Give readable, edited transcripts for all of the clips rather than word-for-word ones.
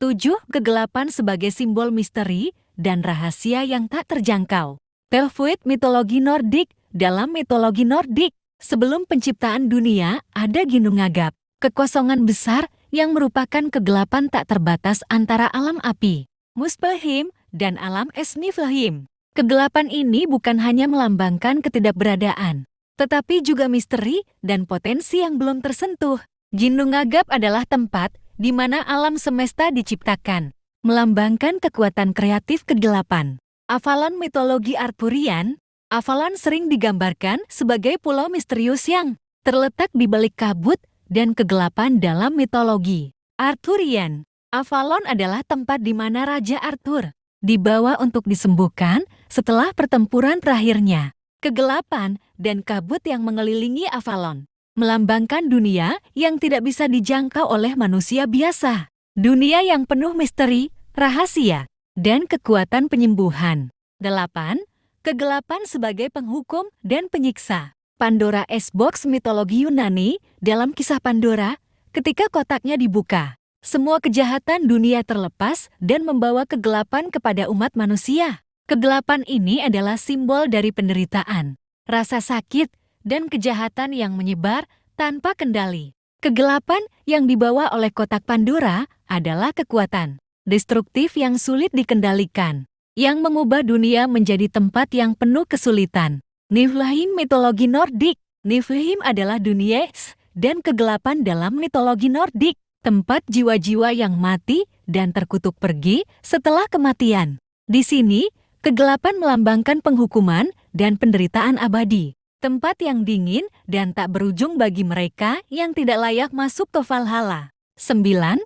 7. Kegelapan sebagai simbol misteri dan rahasia yang tak terjangkau. Pelfuit mitologi Nordik. Dalam mitologi Nordik, sebelum penciptaan dunia, ada Ginnungagap, kekosongan besar yang merupakan kegelapan tak terbatas antara alam api, Muspelheim, dan alam es Niflheim. Kegelapan ini bukan hanya melambangkan ketidakberadaan, tetapi juga misteri dan potensi yang belum tersentuh. Ginnungagap adalah tempat di mana alam semesta diciptakan, melambangkan kekuatan kreatif kegelapan. Avalon mitologi Arthurian. Avalon sering digambarkan sebagai pulau misterius yang terletak di balik kabut dan kegelapan dalam mitologi Arthurian. Avalon adalah tempat di mana Raja Arthur dibawa untuk disembuhkan setelah pertempuran terakhirnya. Kegelapan dan kabut yang mengelilingi Avalon melambangkan dunia yang tidak bisa dijangkau oleh manusia biasa. Dunia yang penuh misteri, rahasia, dan kekuatan penyembuhan. 8. Kegelapan sebagai penghukum dan penyiksa. Pandora Box mitologi Yunani. Dalam kisah Pandora, ketika kotaknya dibuka, semua kejahatan dunia terlepas dan membawa kegelapan kepada umat manusia. Kegelapan ini adalah simbol dari penderitaan, rasa sakit, dan kejahatan yang menyebar tanpa kendali. Kegelapan yang dibawa oleh kotak Pandora adalah kekuatan destruktif yang sulit dikendalikan, yang mengubah dunia menjadi tempat yang penuh kesulitan. Niflheim mitologi Nordik. Niflheim adalah dunia dan kegelapan dalam mitologi Nordik, tempat jiwa-jiwa yang mati dan terkutuk pergi setelah kematian. Di sini, kegelapan melambangkan penghukuman dan penderitaan abadi, tempat yang dingin dan tak berujung bagi mereka yang tidak layak masuk ke Valhalla. 9.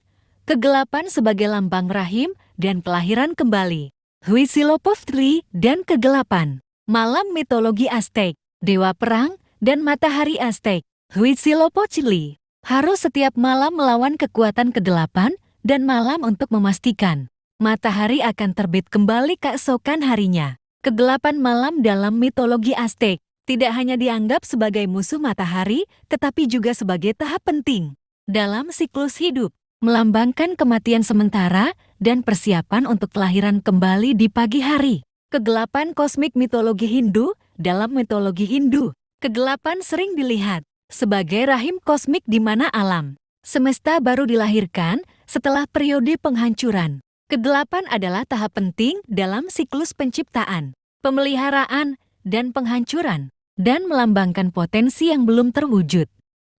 Kegelapan sebagai lambang rahim dan kelahiran kembali. Huitzilopochtli dan kegelapan. Malam mitologi Aztec, dewa perang, dan matahari Aztec. Huitzilopochtli harus setiap malam melawan kekuatan kegelapan dan malam untuk memastikan matahari akan terbit kembali keesokan harinya. Kegelapan malam dalam mitologi Aztec tidak hanya dianggap sebagai musuh matahari, tetapi juga sebagai tahap penting dalam siklus hidup, melambangkan kematian sementara dan persiapan untuk kelahiran kembali di pagi hari. Kegelapan kosmik mitologi Hindu. Dalam mitologi Hindu, kegelapan sering dilihat sebagai rahim kosmik di mana alam semesta baru dilahirkan setelah periode penghancuran. Kegelapan adalah tahap penting dalam siklus penciptaan, pemeliharaan, dan penghancuran, dan melambangkan potensi yang belum terwujud.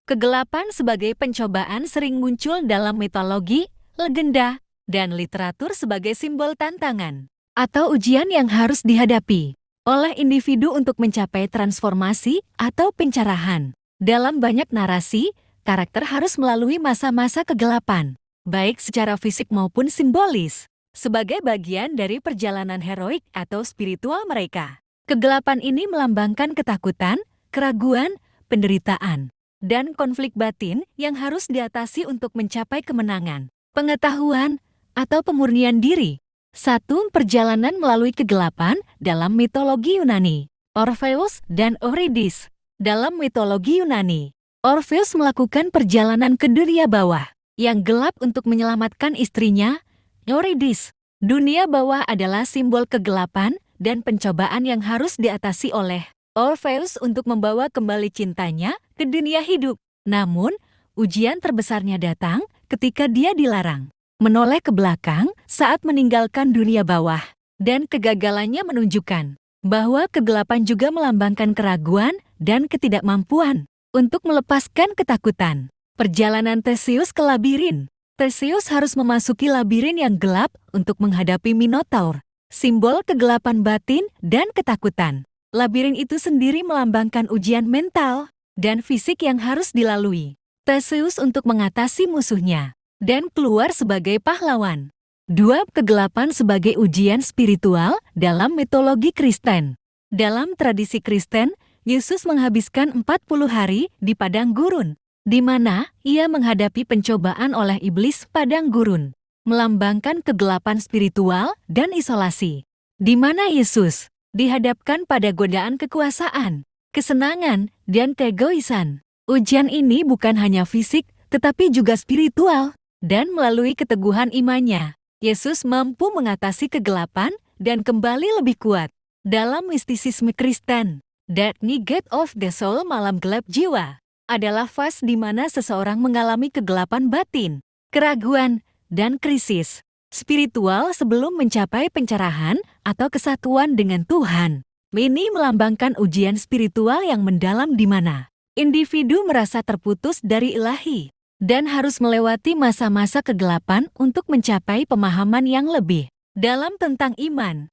Kegelapan sebagai pencobaan sering muncul dalam mitologi, legenda, dan literatur sebagai simbol tantangan atau ujian yang harus dihadapi oleh individu untuk mencapai transformasi atau pencerahan. Dalam banyak narasi, karakter harus melalui masa-masa kegelapan, baik secara fisik maupun simbolis, sebagai bagian dari perjalanan heroik atau spiritual mereka. Kegelapan ini melambangkan ketakutan, keraguan, penderitaan, dan konflik batin yang harus diatasi untuk mencapai kemenangan, pengetahuan, atau pemurnian diri. 1. Perjalanan melalui kegelapan dalam mitologi Yunani. Orpheus dan Eurydice. Dalam mitologi Yunani, Orpheus melakukan perjalanan ke dunia bawah yang gelap untuk menyelamatkan istrinya, Eurydice. Dunia bawah adalah simbol kegelapan dan pencobaan yang harus diatasi oleh Orpheus untuk membawa kembali cintanya ke dunia hidup. Namun, ujian terbesarnya datang ketika dia dilarang menoleh ke belakang saat meninggalkan dunia bawah. Dan kegagalannya menunjukkan bahwa kegelapan juga melambangkan keraguan dan ketidakmampuan untuk melepaskan ketakutan. Perjalanan Theseus ke labirin. Theseus harus memasuki labirin yang gelap untuk menghadapi Minotaur, simbol kegelapan batin dan ketakutan. Labirin itu sendiri melambangkan ujian mental dan fisik yang harus dilalui Theseus untuk mengatasi musuhnya dan keluar sebagai pahlawan. 2. Kegelapan sebagai ujian spiritual dalam mitologi Kristen. Dalam tradisi Kristen, Yesus menghabiskan 40 hari di padang gurun, di mana ia menghadapi pencobaan oleh iblis padang gurun, melambangkan kegelapan spiritual dan isolasi, di mana Yesus dihadapkan pada godaan kekuasaan, kesenangan, dan keegoisan. Ujian ini bukan hanya fisik, tetapi juga spiritual. Dan melalui keteguhan imannya, Yesus mampu mengatasi kegelapan dan kembali lebih kuat. Dalam mistisisme Kristen, Dark Night of the Soul, malam gelap jiwa, adalah fase di mana seseorang mengalami kegelapan batin, keraguan, dan krisis spiritual sebelum mencapai pencerahan atau kesatuan dengan Tuhan. Ini melambangkan ujian spiritual yang mendalam di mana individu merasa terputus dari ilahi dan harus melewati masa-masa kegelapan untuk mencapai pemahaman yang lebih dalam tentang iman.